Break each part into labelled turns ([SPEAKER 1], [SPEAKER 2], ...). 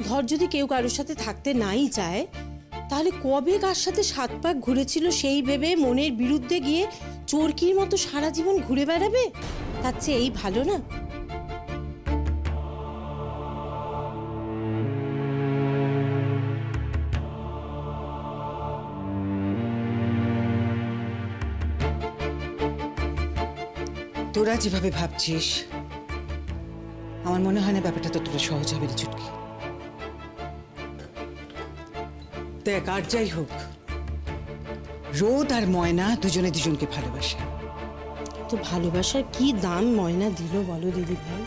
[SPEAKER 1] ধর যদি কেউ কারোর সাথে থাকতে নাই চায়, তাহলে কবে কার সাথে 7 পাক ঘুরেছিল সেই ভেবে মনের বিরুদ্ধে গিয়ে চোরকির মতো সারা জীবন ঘুরে বেড়াবে? তার চেয়ে এই ভালো না?
[SPEAKER 2] তোরা যেভাবে ভাবছিস আমার মনে হয় না ব্যাপারটা তো তোরা সহজ হবে রে চুটকি। দেখ আর যাই হোক, রোদ আর ময়না দুজনে দুজনকে ভালোবাসে।
[SPEAKER 1] তো ভালোবাসার কি দাম ময়না দিল বলো দিদি ভাই?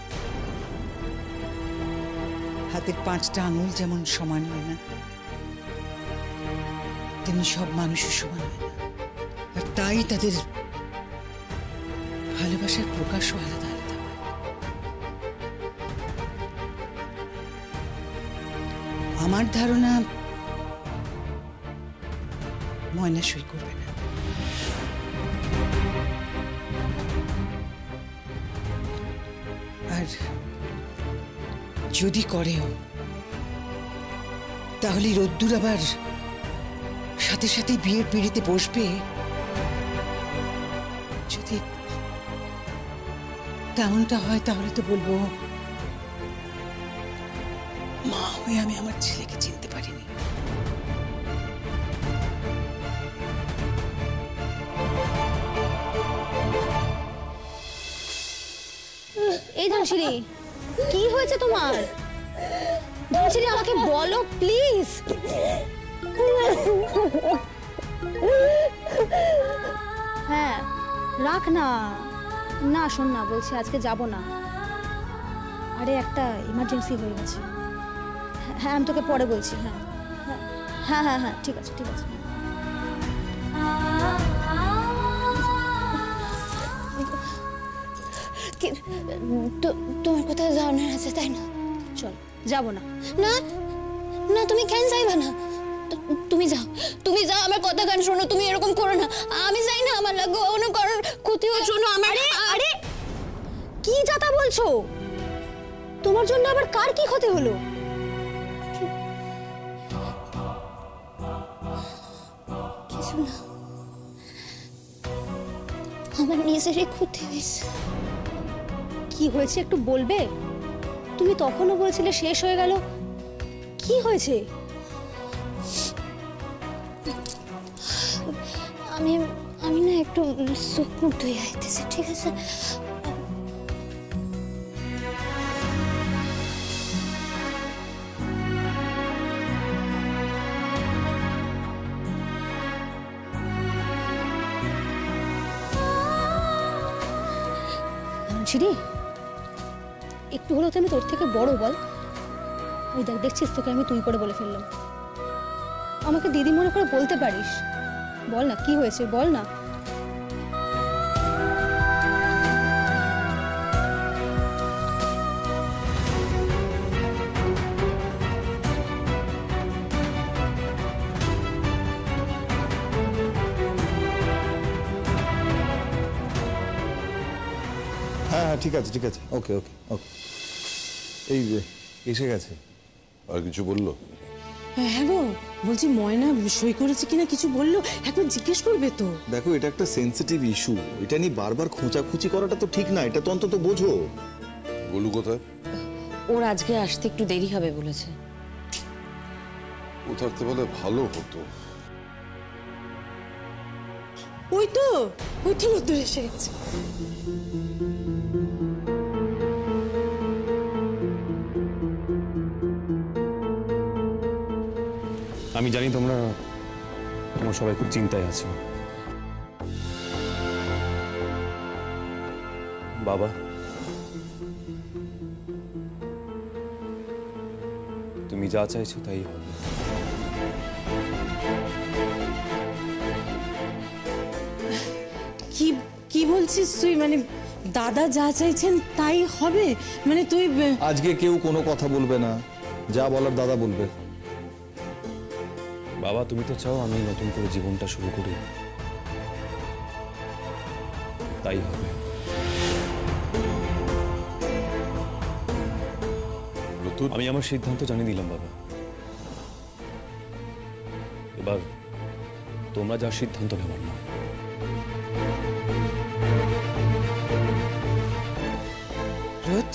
[SPEAKER 2] হাতের 5টা আঙুল যেমন সমান হয় না, তেমনি সব মানুষও সমান হয় না। আর তাই তাদের ভালোবাসার প্রকাশও আলাদা আলাদা হয়। আমার ধারণা ময়না সই করবে না। আর যদি করেও তাহলে রোদ্দুর আবার সাথে সাথে বিয়ের পিড়িতে বসবে। যদি তেমনটা হয় তাহলে তো বলবো মা হয়ে আমি আমার ছেলেকে চিনতে পারিনি।
[SPEAKER 3] এই ধানসিরি, কি হয়েছে তোমার? ধানসিরি আমাকে বলো প্লিজ। হ্যাঁ রাখ না, না শোন না, বলছি আজকে যাব না। আরে একটা ইমার্জেন্সি হয়ে গেছে। হ্যাঁ আমি তোকে পরে বলছি। হ্যাঁ হ্যাঁ হ্যাঁ হ্যাঁ ঠিক আছে ঠিক আছে। তোমার কোথায় যাওয়ার আছে তাই না? চল। যাব না। না না তুমি কেন যাইবা না? তুমি যাও, তুমি যাও, আমার কথা গান শোনো, তুমি এরকম করো না। আমি যাই না, আমার লাগবে অন্য কারোর ক্ষতি হয়। শোনো আমার। আরে কি যাতা বলছো? তোমার জন্য আবার কার কি ক্ষতি হলো? কিছু না, আমার নিজেরই ক্ষতি হয়েছে। কি হয়েছে একটু বলবে? তুমি তখনও বলছিলে শেষ হয়ে গেল, কি হয়েছে? আমি আমি না একটু চোখ মুখ ধুয়ে আইতেছি, ঠিক আছে? ধানসিরি, একটু হলেও তো আমি তোর থেকে বড়, বল। ওই দেখ, দেখছিস তোকে আমি তুই করে বলে ফেললাম। আমাকে দিদি মনে করে বলতে পারিস। বল না কি হয়েছে, বল না।
[SPEAKER 4] হ্যাঁ হ্যাঁ ঠিক আছে ঠিক আছে, ওকে ওকে ওকে। এই এসে গেছে।
[SPEAKER 5] আর কিছু বললো?
[SPEAKER 1] হ্যাঁ গো, বলছি ময়না সই করেছে কিনা কিছু বললো? একবার জিজ্ঞেস করবে তো।
[SPEAKER 4] দেখো এটা একটা সেন্সিটিভ ইস্যু, এটা নিয়ে বারবার খোঁচাখুচি করাটা তো ঠিক না, এটা তো অন্তত বোঝো।
[SPEAKER 5] বলু কোথায়?
[SPEAKER 6] ওর আজকে আসতে একটু দেরি হবে বলেছে।
[SPEAKER 5] ও থাকতে বলে ভালো হতো।
[SPEAKER 1] ওই তো রোদ্দুর এসে গেছে।
[SPEAKER 7] আমি জানি তোমরা সবাই খুব চিন্তায় আছো। বাবা, তুমি যা চাইছো তাই হবে।
[SPEAKER 1] কি কি বলছিস তুই? মানে দাদা যা চাইছেন তাই হবে? মানে তুই
[SPEAKER 4] আজকে কেউ কোনো কথা বলবে না, যা বলার দাদা বলবে।
[SPEAKER 7] বাবা, তুমি তো চাও আমি নতুন করে জীবনটা শুরু করি, তাই হবে। আমি আমার সিদ্ধান্ত জানিয়ে দিলাম বাবা। এবার তোমরা যা সিদ্ধান্ত নেবার না।
[SPEAKER 2] রোদ,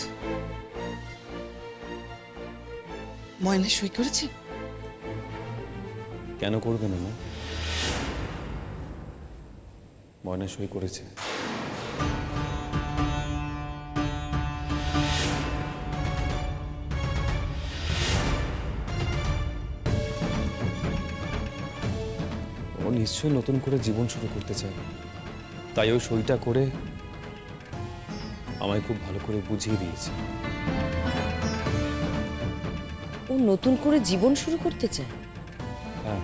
[SPEAKER 2] ময়না সই করেছে?
[SPEAKER 7] কেন করবে না মা? ময়না সই করেছে। ও নিশ্চয়ই নতুন করে জীবন শুরু করতে চায়, তাই ওই সইটা করে আমায় খুব ভালো করে বুঝিয়ে দিয়েছে।
[SPEAKER 6] ও নতুন করে জীবন শুরু করতে চায়?
[SPEAKER 7] হ্যাঁ,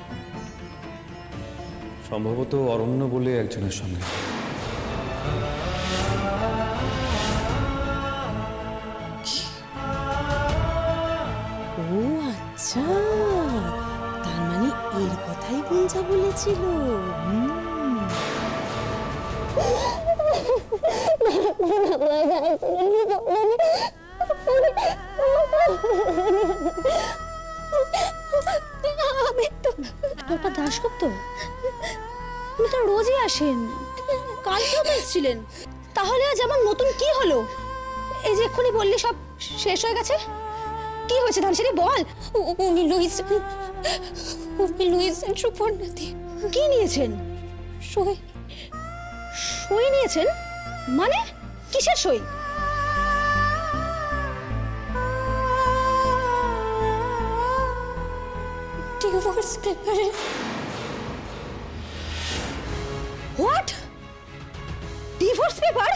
[SPEAKER 7] সম্ভবত অরণ্য বলে একজনের সঙ্গে।
[SPEAKER 1] ও আচ্ছা, তার মানে এর কথাই গুঞ্জা বলেছিল।
[SPEAKER 3] আমি তো
[SPEAKER 8] ডক্টর দাশগুপ্ত, উনি তো রোজই আসেন, কালকেও তো এসেছিলেন। তাহলে আজ এমন নতুন কি হলো? এই যে এক্ষুনি বললি সব শেষ হয়ে গেছে, কি হয়েছে ধানসিনী বল।
[SPEAKER 3] উনি লুইসেন সুপর্ণাদি।
[SPEAKER 8] কি নিয়েছেন?
[SPEAKER 3] সই।
[SPEAKER 8] সই নিয়েছেন মানে? কিসের সই?
[SPEAKER 3] ডিভোর্স পেপারে।
[SPEAKER 8] হোয়াট? Divorce paper?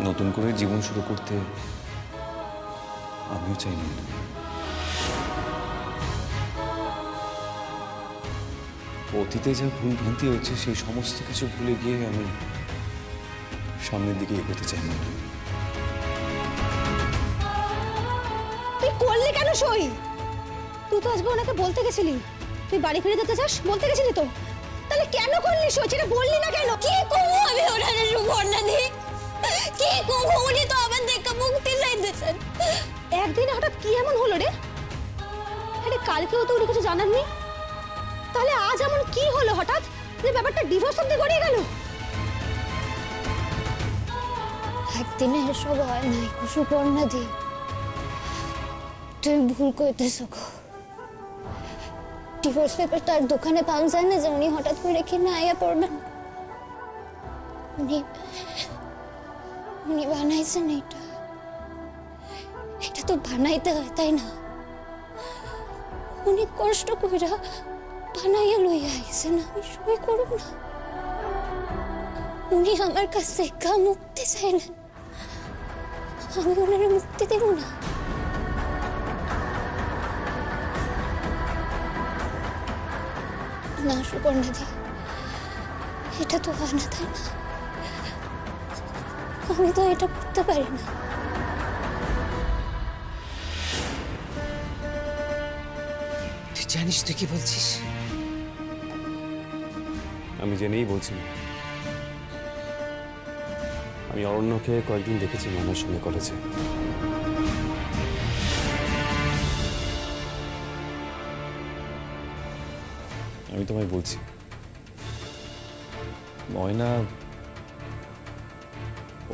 [SPEAKER 7] নতুন করে জীবন শুরু করতে আমিও চাই না। অতীতে যা ভুল ভ্রান্তি হয়েছে সেই সমস্ত কিছু ভুলে গিয়ে আমি সামনের দিকে এগোতে চাই না।
[SPEAKER 8] তুই করলি কেন সই? তুই তো আজকে ওনাকে বলতে গেছিলি তুই বাড়ি ফিরে যেতে চাস, বলতে গেছিলি তো, তাহলে কেন করলি সই? সেটা বললি না কেন?
[SPEAKER 3] কি করবো আমি ওনারে সুপর্ণাদি? কি করবো? উনি তো আমার দেখে মুক্তি চাইতেছেন।
[SPEAKER 8] একদিনে হঠাৎ কি এমন হলো রে? আরে কালকেও তো উনি কিছু জানাননি, তাহলে আজ এমন কি হলো হঠাৎ যে ব্যাপারটা ডিভোর্স অব্দি গড়িয়ে গেল?
[SPEAKER 3] একদিনে এসব হয় নাই সুপর্ণাদি, তুমি ভুল কইতেছ। ডিভোর্স পেপার তার দোকানে পাওয়া যায় না যে উনি হঠাৎ করে কিনে আইয়া পড়বেন। উনি বানাইছেন এটা। এটা তো বানাইতে হয় তাই না? উনি কষ্ট কইরা বানাইয়া লইয়া আইছেন, আমি সই করব না? উনি আমার কাছে মুক্তি চাইলেন, আমি ওনারে মুক্তি দেব না? না সুপর্ণাদি, এটা তো হয় না তাই না? আমি তো এটা করতে পারি না।
[SPEAKER 2] তুই জানিস তুই কি বলছিস?
[SPEAKER 7] আমি জেনেই বলছি না। আমি অরণ্যকে কয়েকদিন দেখেছি ময়নার সঙ্গে কলেজে। আমি তোমায় বলছি, ময়না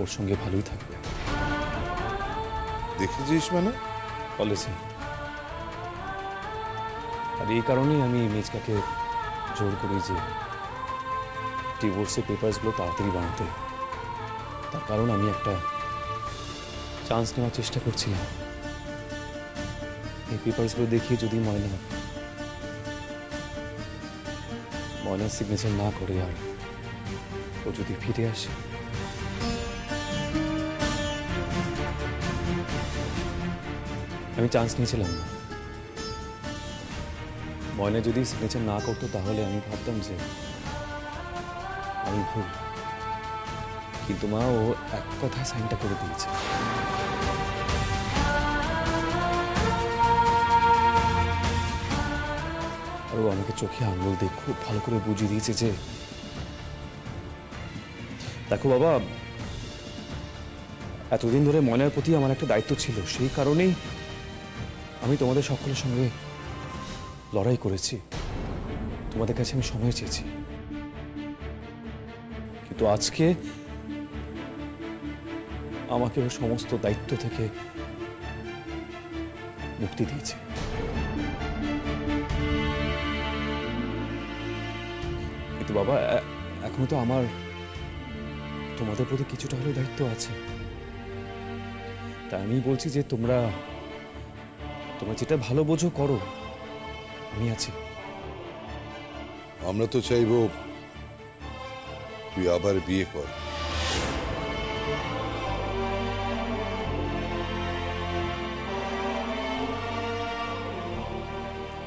[SPEAKER 7] ওর সঙ্গে ভালোই থাকবে।
[SPEAKER 5] দেখেছিস মানে?
[SPEAKER 7] কলেজে। আর এই কারণেই আমি মেজকাকে জোর করি যে ডিভোর্সের পেপারসগুলো তাড়াতাড়ি বানাতে। তার কারণ আমি একটা চান্স নেওয়ার চেষ্টা করছিলাম। এই পেপারসগুলো দেখিয়ে যদি ময়নার সিগনেচার না করে আর ও যদি ফিরে আসে, আমি চান্স নিয়েছিলাম না। ময়না যদি সিগনেচার না করতো তাহলে আমি ভাবতাম যে আমি ভুল, কিন্তু মা ও এক কথায় সাইনটা করে দিয়েছে। আর ডাক্তারবাবু আমাকে চোখে আঙুল দিয়ে খুব ভালো করে বুঝিয়ে দিয়েছে যে দেখো বাবা, এতদিন ধরে ময়নার প্রতি আমার একটা দায়িত্ব ছিল, সেই কারণেই আমি তোমাদের সকলের সঙ্গে লড়াই করেছি, তোমাদের কাছে আমি সময় চেয়েছি। কিন্তু আজকে আমাকে ওই সমস্ত দায়িত্ব থেকে মুক্তি দিয়েছে। কিন্তু বাবা, এখন তো আমার তোমাদের প্রতি কিছুটা হলেও দায়িত্ব আছে। তাই আমি বলছি যে তোমরা যেটা ভালো বোঝো করো, আমি আছি।
[SPEAKER 5] আমরা তো চাইবো তুই আবার বিয়ে কর।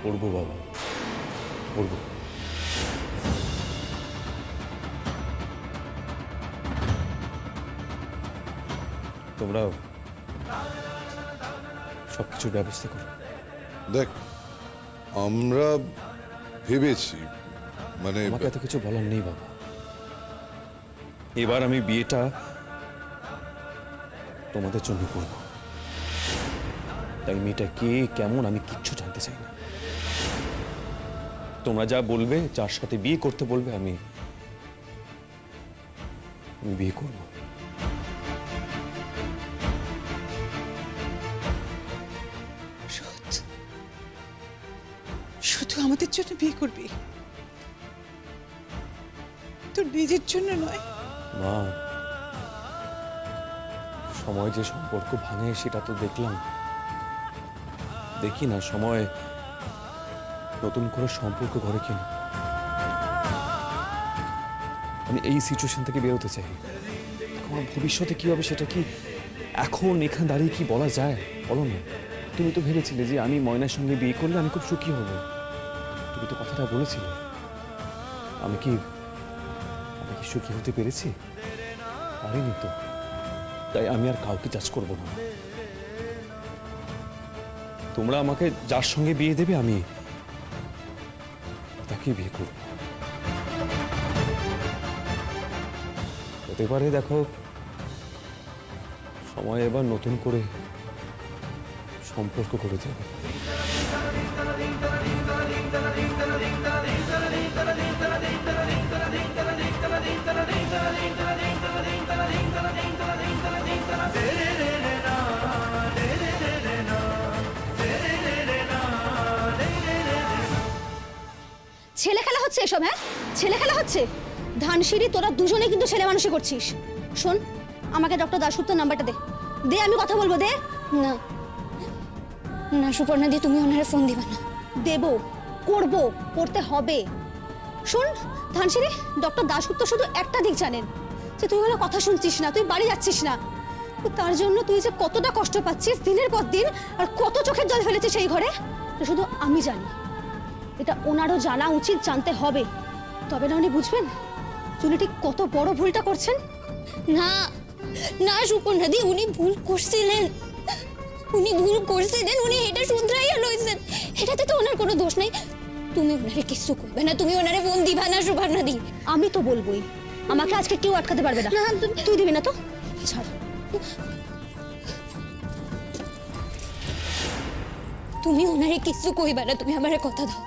[SPEAKER 7] করবো বাবা, করবো। তোমরা সবকিছুর ব্যবস্থা করো।
[SPEAKER 5] দেখ, আমরা ভেবেছি, মানে
[SPEAKER 7] আমাকে এত কিছু বলার নেই বাবা। এবার আমি বিয়েটা তোমাদের জন্য করব। তাই মেয়েটা কে কেমন আমি কিচ্ছু জানতে চাই না। তোমরা যা বলবে, যার সাথে বিয়ে করতে বলবে, আমি বিয়ে করব।
[SPEAKER 2] শুধু আমাদের জন্য বিয়ে করবি, তোর নিজের জন্য নয়?
[SPEAKER 7] মা, সময় যে সম্পর্ক ভাঙে সেটা তো দেখলাম। দেখি না সময় নতুন করে সম্পর্ক গড়ে কিনা। আমি এই সিচুয়েশন থেকে বেরোতে চাই। আমার ভবিষ্যতে কি হবে সেটা কি এখন এখানে দাঁড়িয়ে কি বলা যায়? বলো না। তুমি তো ভেবেছিলে যে আমি ময়নার সঙ্গে বিয়ে করলে আমি খুব সুখী হব। তুমি তো কথাটা বলেছিলে। আমি কি সুখী হতে পেরেছি? পারিনি তো। তাই আমি আর কাউকে জাজ করব না। তোমরা আমাকে যার সঙ্গে বিয়ে দেবে আমি তাকে বিয়ে করব। হতে পারে দেখো সময় এবার নতুন করে সম্পর্ক করে দেবে।
[SPEAKER 8] ছেলে খেলা হচ্ছে এসব? হ্যাঁ, ছেলে খেলা হচ্ছে। ধানসিঁড়ি, তোরা দুজনে কিন্তু ছেলে মানুষই করছিস। শোন, আমাকে ডক্টর দাশগুপ্তের নাম্বারটা দে। দে, আমি কথা বলবো। দে।
[SPEAKER 3] না না সুপর্ণা দি, তুমি ওনারে ফোন দিবা না।
[SPEAKER 8] দেব, করব, করতে হবে। শোন ধানসিঁড়ি, ডক্টর দাশগুপ্ত শুধু একটা দিক জানেন, যে তুই ওনার কথা শুনছিস না, তুই বাড়ি যাচ্ছিস না। তার জন্য তুই যে কতটা কষ্ট পাচ্ছিস দিনের পর দিন, আর কত চোখের জল ফেলেছিস সেই ঘরে, তো শুধু আমি জানি। এটা ওনারও জানা উচিত, জানতে হবে। তবে না উনি বুঝবেন উনি ঠিক কত বড় ভুলটা করছেন।
[SPEAKER 3] না না সুপর্ণা দি, উনি ভুল করছিলেন। উনি ভুল করছিলেন, উনি এটা শুধরাইয়া লইছেন। এটাতে তো ওনার কোনো দোষ নাই। তুমি ওনারে কিছু কইবে না, তুমি ওনারে ফোন দিবা না সুপর্ণা দি।
[SPEAKER 8] আমি তো বলবোই, আমাকে আজকে কেউ আটকাতে পারবে না।
[SPEAKER 3] না,
[SPEAKER 8] তুই দিবি না তো? ছাড়।
[SPEAKER 3] তুমি ওনারে কিছু কইবা না, তুমি আমারে কথা দাও,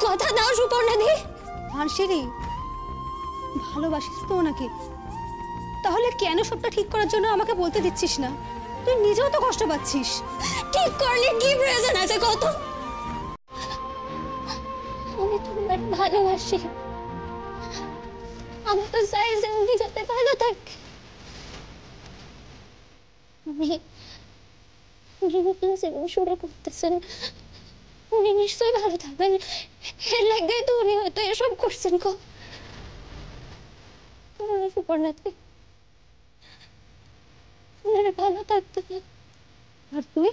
[SPEAKER 3] কথা দাও সুপর্ণা দি।
[SPEAKER 8] ধানসিঁড়ি, ভালোবাসিস তো ওনাকে, তাহলে কেন সবটা ঠিক করার জন্য আমাকে বলতে দিচ্ছিস না? তুই নিজেও তো কষ্ট পাচ্ছিস।
[SPEAKER 3] ঠিক করলে কি প্রয়োজন আছে কত? আমি তোমার ভালোবাসি। আমি তো চাই যে উনি যাতে ভালো থাকে। উনি নতুন জীবন শুরু করতেছেন, উনি নিশ্চয়ই ভালো থাকবেন। এর লাগে তো উনি হয়তো এসব করছেন। সুপর্ণাতে ভালো থাকতে।
[SPEAKER 8] আর তুই?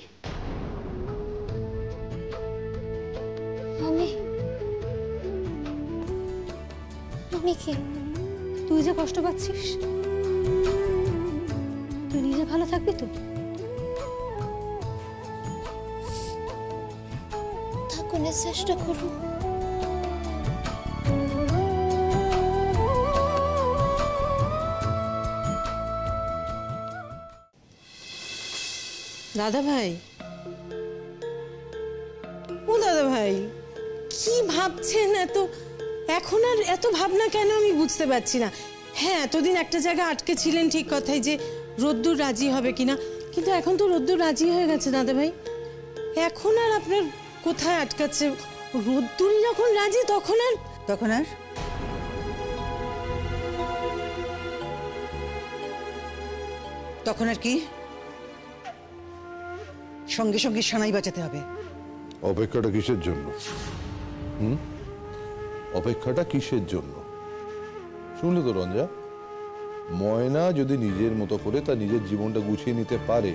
[SPEAKER 3] আমি কি?
[SPEAKER 8] তুই যে কষ্ট পাচ্ছিস, তুই নিজে ভালো থাকবি তো?
[SPEAKER 3] থাকবো। কিছুক্ষণের চেষ্টা করুন।
[SPEAKER 1] দাদা ভাই, ও দাদা ভাই, কি ভাবছেন এখন আর এত ভাবনা কেন আমি বুঝতে পারছি না। হ্যাঁ, এতদিন একটা জায়গায় আটকে ছিলেন ঠিক কথাই, যে রোদ্দুর রাজি হবে কিনা, কিন্তু এখন তো রোদ্দুর রাজি হয়ে গেছে দাদা ভাই। এখন আর আপনার কোথায় আটকাচ্ছে? রোদ্দুরই যখন রাজি তখন আর
[SPEAKER 2] তখন আর কি? সঙ্গে সঙ্গে সানাই বাঁচাতে হবে।
[SPEAKER 5] অপেক্ষাটা কিসের জন্য? অপেক্ষাটা কিসের জন্য? শুনলে তো রঞ্জা, ময়না যদি নিজের মতো করে তার নিজের জীবনটা গুছিয়ে নিতে পারে,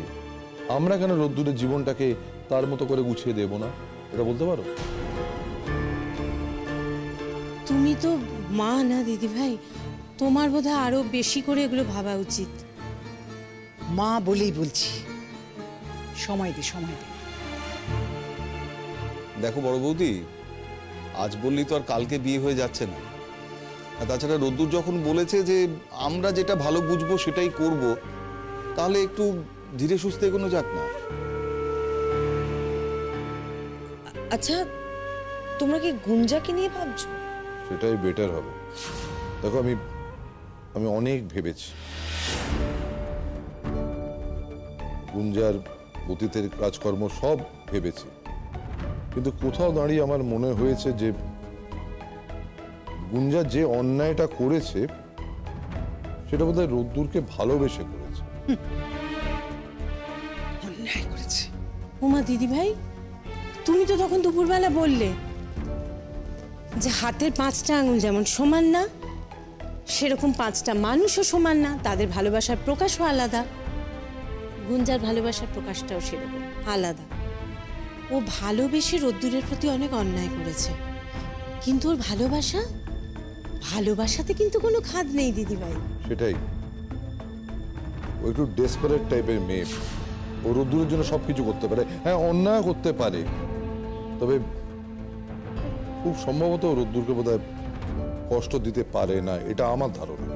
[SPEAKER 5] আমরা কেন রোদ্দুরের জীবনটাকে তার মতো করে গুছিয়ে দেব না? এটা বলতে পারো?
[SPEAKER 1] তুমি তো মা না দিদি ভাই, তোমার বোধহয় আরো বেশি করে এগুলো ভাবা উচিত।
[SPEAKER 2] মা বলেই বলছি, সময় দে, সময় দে।
[SPEAKER 4] দেখো বড় বৌদি, আজ বললি তো আর কালকে বিয়ে হয়ে যাচ্ছে না। আর তাছাড়া রোদ্দুর যখন বলেছে যে আমরা যেটা ভালো বুঝবো সেটাই করব, তাহলে একটু ধীরে সুস্থে এগোনো যাক না?
[SPEAKER 6] আচ্ছা, তোমরা কি গুঞ্জাকে নিয়ে ভাবছো?
[SPEAKER 5] সেটাই বেটার হবে। দেখো, আমি অনেক ভেবেছি। গুঞ্জার অতীতের কাজকর্ম সব ভেবেছি, কিন্তু কোথাও দাঁড়িয়ে আমার মনে হয়েছে যে গুঞ্জা যে অন্যায়টা করেছে সেটা বোধহয় রোদ্দুরকে ভালোবেসে করেছে।
[SPEAKER 2] অন্যায় করেছে।
[SPEAKER 1] ওমা দিদি ভাই, তুমি তো তখন দুপুরবেলা বললে যে হাতের 5টা আঙুল যেমন সমান না, সেরকম 5টা মানুষও সমান না, তাদের ভালোবাসার প্রকাশও আলাদা। গুঞ্জার ভালোবাসার প্রকাশটাও সেরকম আলাদা। ও ভালোবেসে রোদ্দুরের প্রতি অনেক অন্যায় করেছে, কিন্তু ওর ভালোবাসাতে কিন্তু কোনো খাদ নেই দিদি ভাই।
[SPEAKER 5] সেটাই, ও একটু ডেসপারেট টাইপের মেয়ে। ও রোদ্দুরের জন্য সবকিছু করতে পারে, হ্যাঁ অন্যায় করতে পারে, তবে খুব সম্ভবত রোদ্দুরকে বোধহয় কষ্ট দিতে পারে না, এটা আমার ধারণা।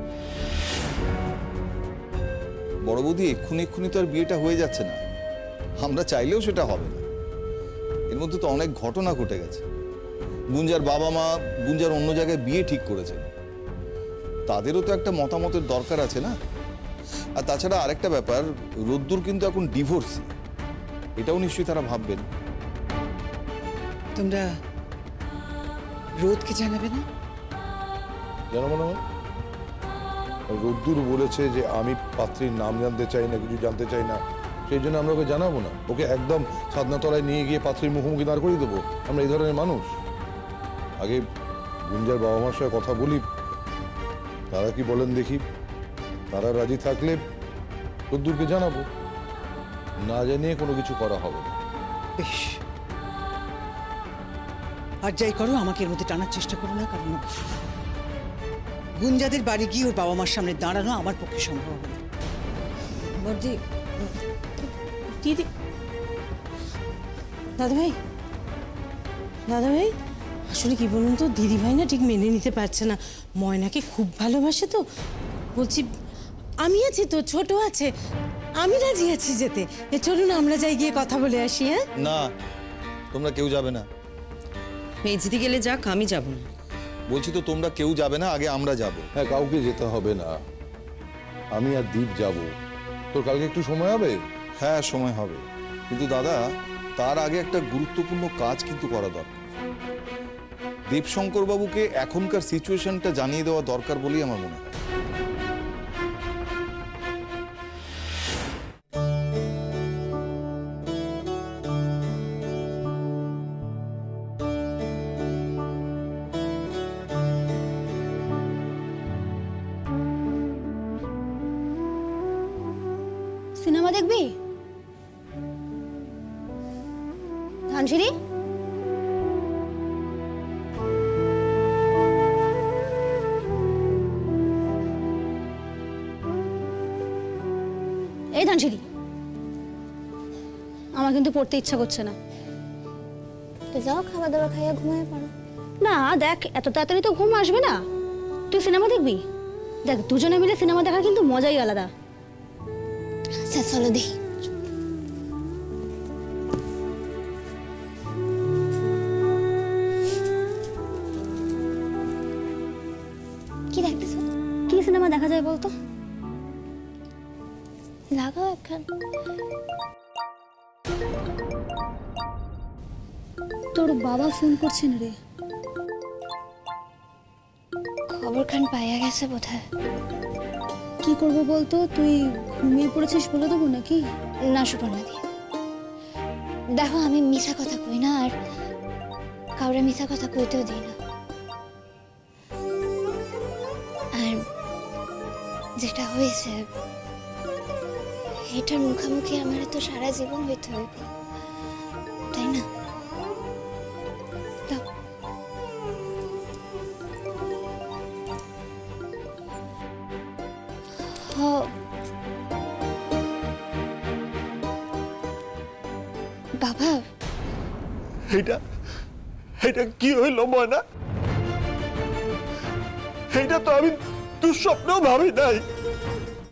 [SPEAKER 4] বড় বৌদি, এক্ষুনি তো আর বিয়েটা হয়ে যাচ্ছে না। আমরা চাইলেও সেটা হবে না। এর মধ্যে তো অনেক ঘটনা ঘটে গেছে। গুঞ্জার বাবা মা গুঞ্জার অন্য জায়গায় বিয়ে ঠিক করেছেন, তাদেরও তো একটা মতামতের দরকার আছে না? আর তাছাড়া আরেকটা ব্যাপার, রোদ্দুর কিন্তু এখন ডিভোর্সি, এটাও নিশ্চয়ই তারা ভাববেন।
[SPEAKER 2] তোমরা রোদকে জানাবে না?
[SPEAKER 5] জানো মনে হয় রোদ্দুর বলেছে যে আমি পাত্রীর নাম জানতে চাই না, কিছু জানতে চাই না, সেই জন্য আমরা ওকে জানাবো না। ওকে একদম ছাদনাতলায় নিয়ে গিয়ে পাত্রীর মুখোমুখি দাঁড় করিয়ে দেবো। আমরা এই ধরনের মানুষ। আগে গুঞ্জার বাবা মার সঙ্গে কথা বলি, তারা কি বলেন দেখি। তারা রাজি থাকলে রোদ্দুরকে জানাবো, না জানিয়ে কোনো কিছু করা হবে না।
[SPEAKER 2] বেশ, আর যাই করো আমাকে এর মধ্যে টানার চেষ্টা করো না, কারণ গুঞ্জাদের বাড়ি গিয়ে ওর বাবা মার সামনে দাঁড়ানো আমার পক্ষে সম্ভব হবে না।
[SPEAKER 6] বর্দি,
[SPEAKER 1] দিদি, দাদা ভাই, আসলে কি বলুন তো, দিদি ভাই না ঠিক মেনে নিতে পারছে না। ময়নাকে খুব ভালোবাসে তো, বলছি আমি আছি তো, ছোট আছে, আমি রাজি আছি যেতে। চলুন আমরা যাই, গিয়ে কথা বলে আসি। হ্যাঁ
[SPEAKER 4] না, তোমরা কেউ যাবে না।
[SPEAKER 6] মেজদি গেলে যাক, আমি যাব না।
[SPEAKER 4] বলছি তো তোমরা কেউ যাবে না, আগে আমরা যাব।
[SPEAKER 5] হ্যাঁ, কাউকে যেতে হবে না, আমি আর দীপ যাব। তোর কালকে একটু সময় হবে?
[SPEAKER 4] হ্যাঁ, সময় হবে, কিন্তু দাদা তার আগে একটা গুরুত্বপূর্ণ কাজ কিন্তু করা দরকার। দেবশঙ্কর বাবুকে এখনকার সিচুয়েশনটা জানিয়ে দেওয়া দরকার বলেই আমার মনে হয়।
[SPEAKER 3] সিনেমা দেখবি? ধানসিঁড়ি, এই ধানসিঁড়ি, আমার কিন্তু পড়তে ইচ্ছা করছে না। তো যাও খাবার দাবার খাইয়া ঘুমিয়ে পড়ো।
[SPEAKER 8] না দেখ, এত তাড়াতাড়ি তো ঘুম আসবে না। তুই সিনেমা দেখবি? দেখ, দুজনে মিলে সিনেমা দেখা কিন্তু মজাই আলাদা।
[SPEAKER 3] আচ্ছা চলো দেখি। কি দেখতেছো?
[SPEAKER 8] কি সিনেমা দেখা যায় বলতো?
[SPEAKER 3] লাগাও একখান।
[SPEAKER 8] তোর বাবা ফোন করছেন রে।
[SPEAKER 3] খবর খান পাইয়া গেছে বোধহয়।
[SPEAKER 8] কি করবো বলতো? তুই ঘুমিয়ে পড়েছিস বলে দেবো নাকি?
[SPEAKER 3] না সুপর্ণা দি, দেখো আমি মিছা কথা কই না, আর কাউরে মিছা কথা কইতেও দিই না। আর যেটা হয়েছে এটার মুখোমুখি আমার তো সারা জীবন হইতে হইব, তাই না? দাও। বাবা,
[SPEAKER 9] এটা এটা কি হইল ময়না? এটা তো আমি দুঃস্বপ্নেও ভাবি নাই।